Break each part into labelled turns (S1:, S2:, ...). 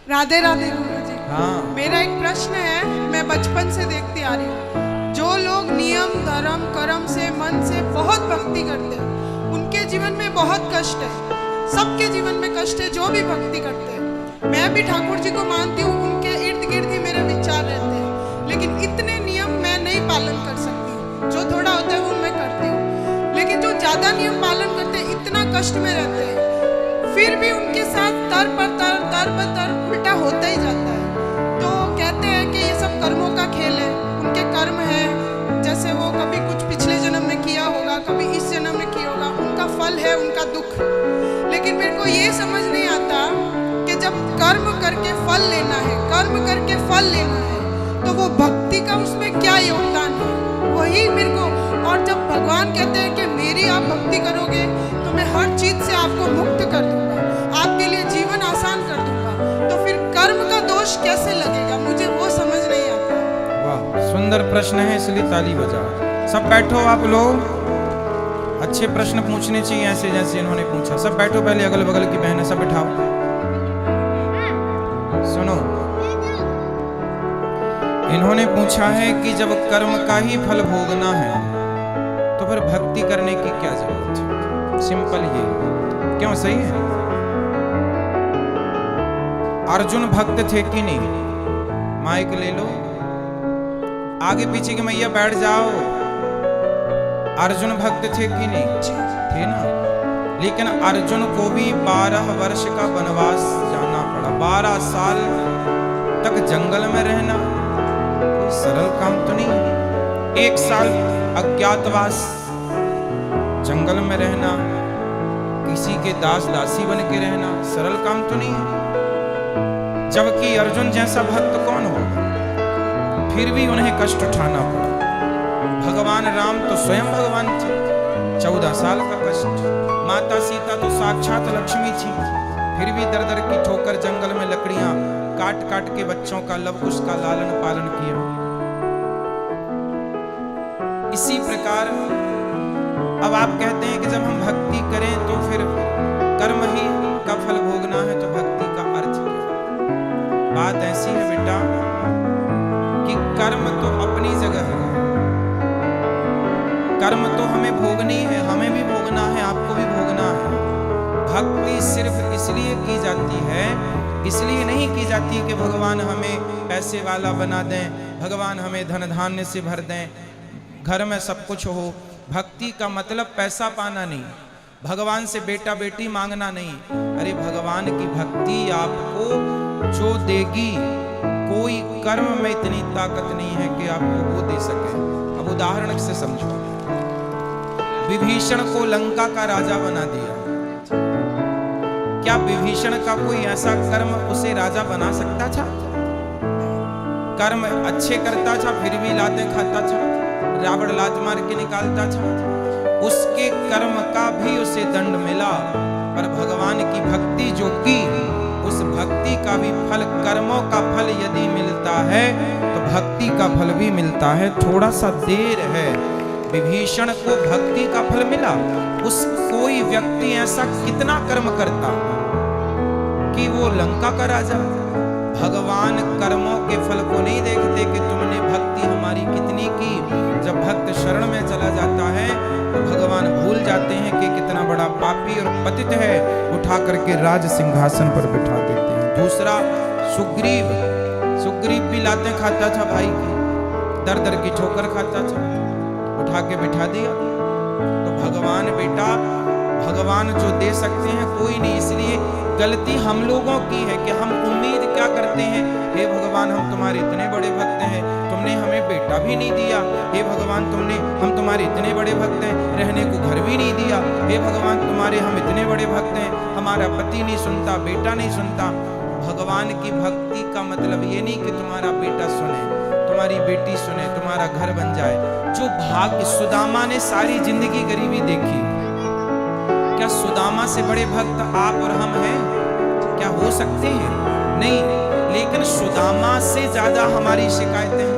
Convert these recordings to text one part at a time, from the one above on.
S1: राधे राधे गुरु जी।
S2: हाँ।
S1: मेरा एक प्रश्न है, मैं बचपन से देखती आ रही हूँ, जो लोग नियम धर्म कर्म से मन से बहुत भक्ति करते हैं उनके जीवन में बहुत कष्ट है। सबके जीवन में कष्ट है जो भी भक्ति करते हैं। मैं भी ठाकुर जी को मानती हूँ, उनके इर्द गिर्द ही मेरे विचार रहते हैं, लेकिन इतने नियम मैं नहीं पालन कर सकती। जो थोड़ा होता है वो मैं करती हूँ, लेकिन जो ज़्यादा नियम पालन करते हैं इतना कष्ट में रहते हैं, फिर भी उनके साथ तर पर तर उल्टा होता ही जाता है। तो कहते हैं कि ये सब कर्मों का खेल है, उनके कर्म है, जैसे वो कभी कुछ पिछले जन्म में किया होगा, कभी इस जन्म में किया होगा, उनका फल है उनका दुख। लेकिन मेरे को ये समझ नहीं आता कि जब कर्म करके फल लेना है, कर्म करके फल लेना है, तो वो भक्ति का उसमें क्या योगदान है, वही मेरे को। और जब भगवान कहते हैं कि मेरी आप भक्ति करोगे तो मैं हर चीज से आपको मुक्त कर दूंगा, आपके लिए जीवन आसान कर दूंगा, तो फिर कर्म का दोष कैसे लगेगा, मुझे वो समझ नहीं आता।
S2: वाह, सुंदर प्रश्न है, इसलिए ताली बजाओ। सब बैठो आप लोग। अच्छे प्रश्न पूछने चाहिए ऐसे जैसे इन्होंने पूछा। सब बैठो, पहले अगल बगल की बहनें सब बिठाओ। सुनो, इन्होंने पूछा है कि जब कर्म का ही फल भोगना है तो फिर भक्ति करने की क्या जरूरत है। सिंपल ये, क्यों? सही है। अर्जुन भक्त थे कि नहीं? माइक ले लो, आगे पीछे की मैया बैठ जाओ। अर्जुन भक्त थे कि नहीं? थे ना। लेकिन अर्जुन को भी 12 वर्ष का वनवास जाना पड़ा। 12 साल तक जंगल में रहना कोई सरल काम तो नहीं। 1 साल अज्ञातवास, जंगल में रहना, किसी के दास दासी बन के रहना सरल काम तो नहीं है। जबकि अर्जुन जैसा भक्त कौन होगा? फिर भी उन्हें कष्ट उठाना पड़ा। भगवान राम तो स्वयं भगवान थे, 14 साल का कष्ट। माता सीता तो साक्षात लक्ष्मी थी, फिर भी दर दर की ठोकर जंगल में लकड़ियां काट काट के बच्चों का लव कुश का लालन पालन किया। इसी प्रकार अब आप कहते हैं कि जब हम भक्ति करें तो फिर कर्म ही का फल भोगना है, तो भक्ति का अर्थ क्या? बात ऐसी है बेटा कि कर्म तो अपनी जगह है, कर्म तो हमें भोगनी है, हमें भी भोगना है, आपको भी भोगना है। भक्ति सिर्फ इसलिए की जाती है, इसलिए नहीं की जाती कि भगवान हमें पैसे वाला बना दें, भगवान हमें धन धान्य से भर दें, घर में सब कुछ हो। भक्ति का मतलब पैसा पाना नहीं, भगवान से बेटा बेटी मांगना नहीं। अरे भगवान की भक्ति आपको जो देगी, कोई कर्म में इतनी ताकत नहीं है कि आपको वो दे सके। अब उदाहरण से समझो, विभीषण को लंका का राजा बना दिया, क्या विभीषण का कोई ऐसा कर्म उसे राजा बना सकता था? कर्म अच्छे करता था फिर भी लातें खाता था, रावण लात मार के निकालता था, उसके कर्म का भी उसे दंड मिला। पर भगवान की भक्ति जो की, उस भक्ति का भी फल, कर्मों का फल यदि मिलता है तो भक्ति का फल भी मिलता है। थोड़ा सा देर है। विभीषण को भक्ति का फल मिला। उस कोई व्यक्ति ऐसा कितना कर्म करता कि वो लंका का राजा। भगवान कर्मों के फल को नहीं देखते कि तुमने भक्ति हमारी कितनी की। जब भक्त शरण में चला जाता है तो भगवान भूल जाते हैं कि कितना बड़ा पापी और पतित है, उठा करके राज सिंहासन पर बिठा देते हैं। दूसरा, सुग्रीव, सुग्रीव भी लातें खाता था भाई की, दर दर की ठोकर खाता था, उठा के बिठा दिया। तो भगवान बेटा, भगवान जो दे सकते हैं कोई नहीं। इसलिए गलती हम लोगों की है कि हम उम्मीद क्या करते हैं, हे भगवान हम तुम्हारे इतने बड़े भक्त हैं, तुमने हमें बेटा भी नहीं दिया। हे भगवान हम तुम्हारे इतने बड़े भक्त हैं, रहने को घर भी नहीं दिया। हे भगवान तुम्हारे हम इतने बड़े भक्त हैं, हमारा पति नहीं सुनता, बेटा नहीं सुनता। भगवान की भक्ति का मतलब ये नहीं कि तुम्हारा बेटा सुने, तुम्हारी बेटी सुने, तुम्हारा घर बन जाए। जो भाग्य, सुदामा ने सारी जिंदगी गरीबी देखी, क्या सुदामा से बड़े भक्त आप और हम हैं? क्या हो सकते हैं? नहीं। लेकिन सुदामा से ज्यादा हमारी शिकायतें,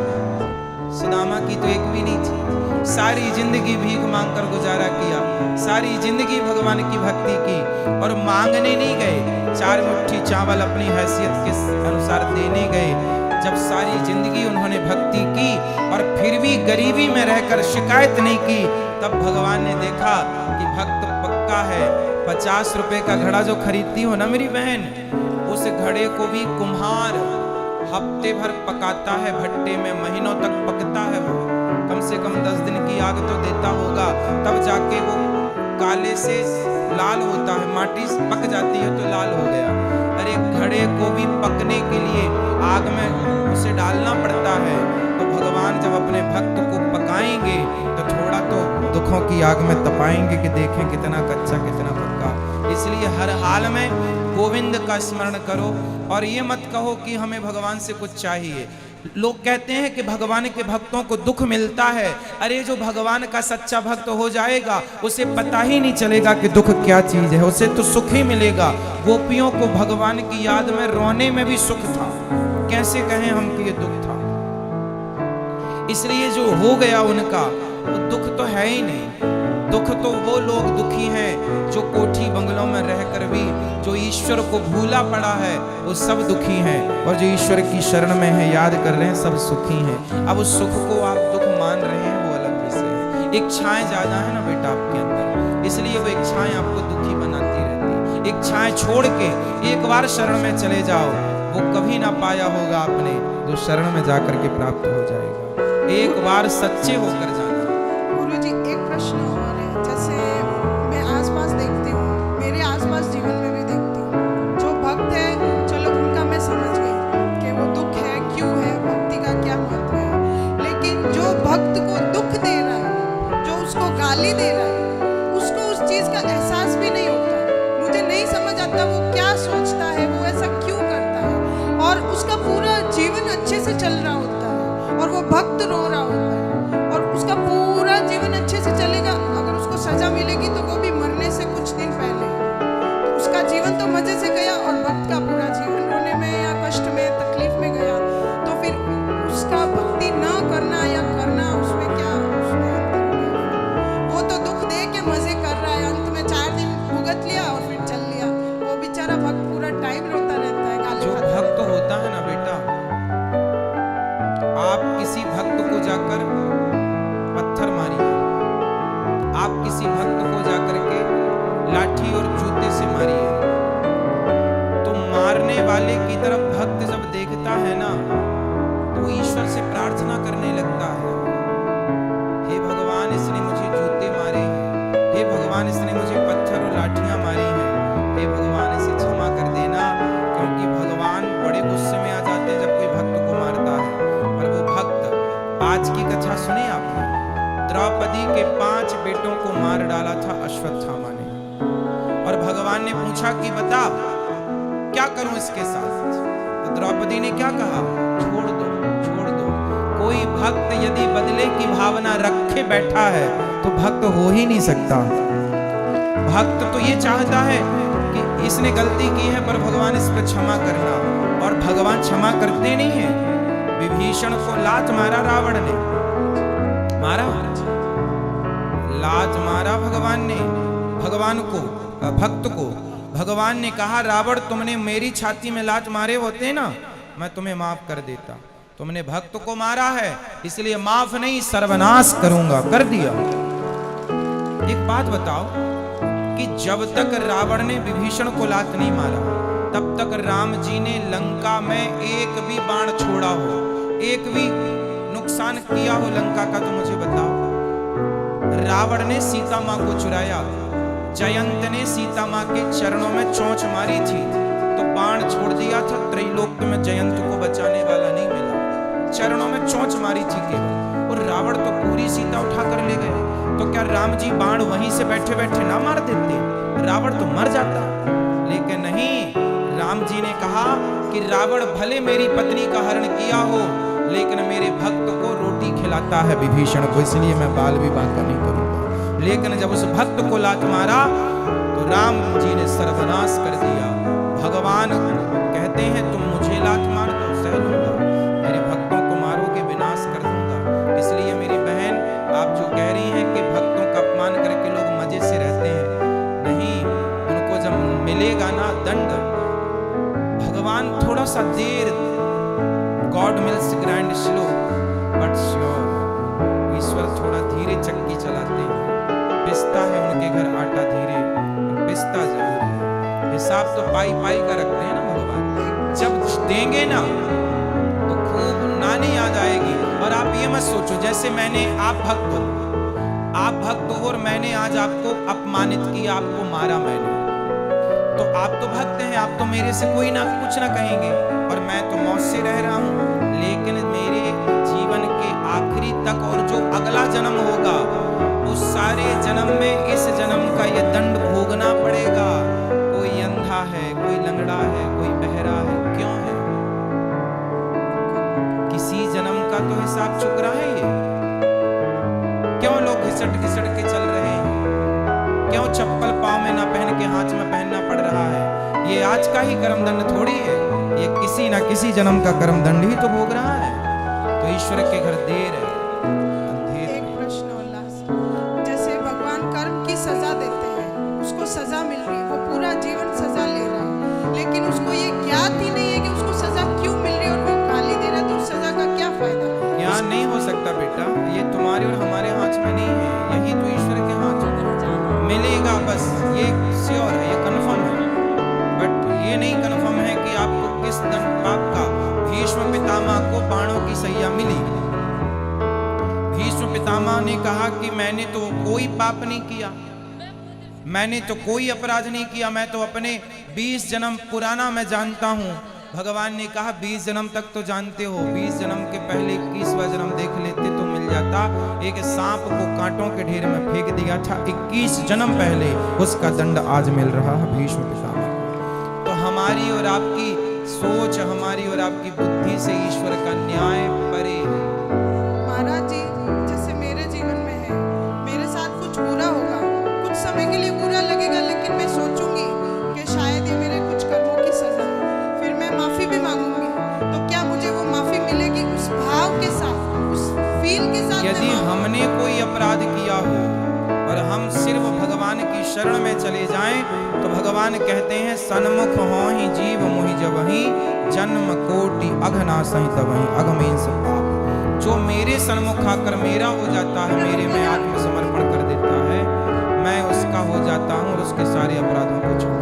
S2: सुदामा की तो एक भी नहीं थी। सारी जिंदगी भीख मांग कर गुजारा किया, सारी जिंदगी भगवान की भक्ति की और मांगने नहीं गए, 4 मुट्ठी चावल अपनी हैसियत के अनुसार देने गए। जब सारी जिंदगी उन्होंने भक्ति की और फिर भी गरीबी में रहकर शिकायत नहीं की, तब भगवान ने देखा कि भक्त पक्का है। 50 रुपए का घड़ा जो खरीदती हो ना मेरी बहन, उस घड़े को भी कुम्हार हफ्ते भर पकाता है भट्टे में, महीनों तक पकता है वो, कम से कम 10 दिन की आग तो देता होगा, तब जाके वो काले से लाल होता है, माटी पक जाती है तो लाल हो गया। अरे घड़े को भी पकने के लिए आग में उसे डालना पड़ता है। तो भगवान जब अपने भक्त को पकाएंगे तो थोड़ा तो दुखों की आग में तपाएंगे कि देखें कितना कच्चा कितना पक्का। इसलिए हर हाल में गोविंद का स्मरण करो और ये मत कहो कि हमें भगवान से कुछ चाहिए। लोग कहते हैं कि भगवान के भक्तों को दुख मिलता है। अरे जो भगवान का सच्चा भक्त हो जाएगा उसे पता ही नहीं चलेगा कि दुख क्या चीज है, उसे तो सुख ही मिलेगा। गोपियों को भगवान की याद में रोने में भी सुख था, कैसे कहें हम कि ये दुख था। इसलिए जो हो गया उनका वो दुख तो है ही नहीं। दुख तो वो लोग दुखी हैं जो कोठी बंगलों में रहकर भी जो ईश्वर को भूला पड़ा है वो सब दुखी हैं, और जो ईश्वर की शरण में है याद कर रहे हैं सब सुखी हैं। अब उस सुख को आप दुख मान रहे हैं वो अलग विषय है। इच्छाएं ज्यादा है ना बेटा आपके अंदर, इसलिए वो इच्छाएं आपको दुखी बनाती रहती है। इच्छाएं छोड़ के एक बार शरण में चले जाओ, वो कभी ना पाया होगा आपने जो शरण में जाकर के प्राप्त हो जाएगा। एक बार सच्चे होकर जाना।
S1: गुरुजी एक प्रश्न और है, जैसे मैं आसपास देखती हूँ, मेरे आसपास जीवन में भी देखती हूँ, जो भक्त है चलो उनका मैं समझ गई कि वो दुख है क्यों है, भक्ति का क्या महत्व है, लेकिन जो भक्त को दुख दे रहा है, जो उसको गाली दे रहा है, उसको उस चीज का एहसास भी नहीं होता। मुझे नहीं समझ आता वो क्या सोचता है, वो ऐसा क्यों करता है, और उसका पूरा जीवन अच्छे से चल रहा होता है और वो भक्त रो रहा होता है, और उसका पूरा जीवन अच्छे से चलेगा। अगर उसको सजा मिलेगी तो वो भी मरने से कुछ दिन पहले, तो उसका जीवन तो मजे से गया और भक्त का पूरा जीवन रोने में या कष्ट में तकलीफ में गया। तो फिर उसका भक्ति न करना या करना उसमें क्या उसमें अंतर हो गया? वो तो दुख दे के मजे कर रहा है, अंत में 4 दिन भुगत लिया और फिर चल लिया। वो बेचारा भक्त पूरा टाइम रोता रहता है, गाली
S2: जो
S1: खाता है।
S2: भक्त होता है ना बेटा, आप किसी भक्त को जाकर पत्थर मारिए, आप किसी भक्त को जाकर के लाठी और जूते से मारिए, तो मारने वाले की तरफ भक्त जब देखता है ना तो वो ईश्वर से प्रार्थना करने लगता है, हे भगवान इसने मुझे जूते मारे हैं, हे भगवान इसने मुझे पत्थर और लाठियां मारी हैं, हे भगवान इसे क्षमा कर देना। क्योंकि भगवान बड़े गुस्से में आ जाते हैं जब कोई भक्त को मारता है। और वो भक्त, आज की कथा सुने आपने, द्रौपदी के 5 बेटों को मार डाला था अश्वत्थामा ने, और भगवान ने पूछा कि बता क्या करूं इसके साथ। तो द्रौपदी ने क्या कहा, छोड़ दो छोड़ दो। कोई भक्त यदि बदले की भावना रखे बैठा है तो भक्त हो ही नहीं सकता। भक्त तो ये चाहता है कि इसने गलती की है पर भगवान इस पर क्षमा करना, और भगवान क्षमा करते नहीं है। विभीषण को लात मारा रावण ने, मारा लात मारा भगवान ने, भगवान को भक्त को भगवान ने कहा रावण तुमने मेरी छाती में लात मारे होते ना मैं तुम्हें माफ कर देता, तुमने भक्त को मारा है इसलिए माफ नहीं सर्वनाश करूंगा, कर दिया। एक बात बताओ कि जब तक रावण ने विभीषण को लात नहीं मारा तब तक राम जी ने लंका में एक भी बाण छोड़ा हो, एक भी नुकसान किया हो लंका का तो मुझे बताओ। रावण ने सीता मां को चुराया, जयंत ने सीता मां के चरणों में चोंच मारी थी तो बाण छोड़ दिया था, त्रैलोक्य में जयंत को बचाने वाला नहीं मिला, चरणों में चोंच मारी थी केवल, और रावण तो पूरी सीता उठा कर ले गए। तो क्या राम जी बाण वहीं से बैठे बैठे ना मार देते, रावण तो मर जाता। लेकिन नहीं, राम जी ने कहा कि रावण भले मेरी पत्नी का हरण किया हो लेकिन मेरे भक्त को रोटी खिलाता है विभीषण को, इसलिए मैं बाल विवाह का नहीं करूंगा। लेकिन जब उस भक्त को लात मारा तो राम जी ने सर्वनाश कर दिया। भगवान कहते हैं तुम मुझे लात मार दो सह लूंगा, मेरे भक्तों को मारोगे विनाश कर दूंगा। इसलिए मेरी बहन आप जो थोड़ा सा देर, God mills grind slow but sure, ईश्वर थोड़ा धीरे चक्की चलाते हैं। पिसता है उनके घर आटा धीरे, पिसता जरूर है। हिसाब तो पाई पाई का रखते हैं ना भगवान। जब देंगे ना तो खूब नानी याद आएगी। और आप ये मत सोचो जैसे मैंने, आप भक्त हो और मैंने आज आपको अपमानित किया, आपको मारा मैंने, तो आप तो भक्त हैं, आप तो मेरे से कोई ना कुछ ना कहेंगे और मैं तो मौत से रह रहा हूं। लेकिन मेरे जीवन के आखिरी तक और जो अगला जन्म होगा उस सारे जन्म में इस जन्म का ये दंड भोगना पड़ेगा। कोई अंधा है, कोई लंगड़ा है, कोई बहरा है, क्यों है? किसी जन्म का तो हिसाब चुक रहा है ये। क्यों लोग घिसट घिसट के चल रहे हैं? क्यों चप्पल पाँव में ना पहन के हाथ में पहनना पड़ रहा है? ये आज का ही कर्म दंड थोड़ी है, ये किसी ना किसी जन्म का कर्म दंड ही तो भोग रहा है। तो ईश्वर के घर देर है, अंधेर।
S1: एक प्रश्न और लास्ट, जैसे भगवान कर्म की सजा देते हैं, उसको सजा मिल रही है, वो पूरा जीवन सजा ले रहा है, लेकिन उसको ये ज्ञात ही नहीं है कि उसको सजा क्यों मिल रही है और वो गाली दे रहा है, तो उस सजा का क्या फायदा?
S2: यहाँ नहीं हो सकता बेटा, ये तुम्हारे और हमारे हाथ में नहीं है, यही तो ईश्वर के हाथ में मिलेगा। बस ये श्योर है, ये कंफर्म है, बट ये नहीं कंफर्म है कि आपको किस दंड पाप का। भीष्म पितामह को बाणों की सैया मिली। भीष्म पितामह ने कहा कि मैंने तो कोई पाप नहीं किया, मैंने तो कोई अपराध नहीं किया, मैं तो अपने 20 जन्म पुराना मैं जानता हूं। भगवान ने कहा 20 जन्म तक तो जानते हो, 20 जन्म के पहले 21वां जन्म देख लेते तो मिल जाता। एक सांप को कांटों के ढेर में फेंक दिया था 21 जन्म पहले, उसका दंड आज मिल रहा है भीष्म पितामह। तो हमारी और आपकी सोच, हमारी और आपकी बुद्धि से ईश्वर का न्याय परे।
S1: महाराज जी, जैसे मेरे जीवन में है, मेरे साथ कुछ बुरा होगा, कुछ समय के लिए बुरा लगेगा, लेकिन मैं सोचूंगी कि शायद ये मेरे कुछ कर्मों की सजा है, फिर मैं माफी भी मांगूंगी, तो क्या मुझे वो माफी मिलेगी उस भाव के साथ, उस फील के साथ?
S2: यदि हमने कोई अपराध किया हो और हम सिर्फ भगवान की शरण में चले जाएं, तो भगवान कहते हैं सन्मुख हो ही जीव मोहि जबहि, जन्म कोटि अघना सहित वही अगमेन सब पाप। जो मेरे सन्मुख आकर मेरा हो जाता है, मेरे में आत्मसमर्पण कर देता है, मैं उसका हो जाता हूँ और उसके सारे अपराधों को छोड़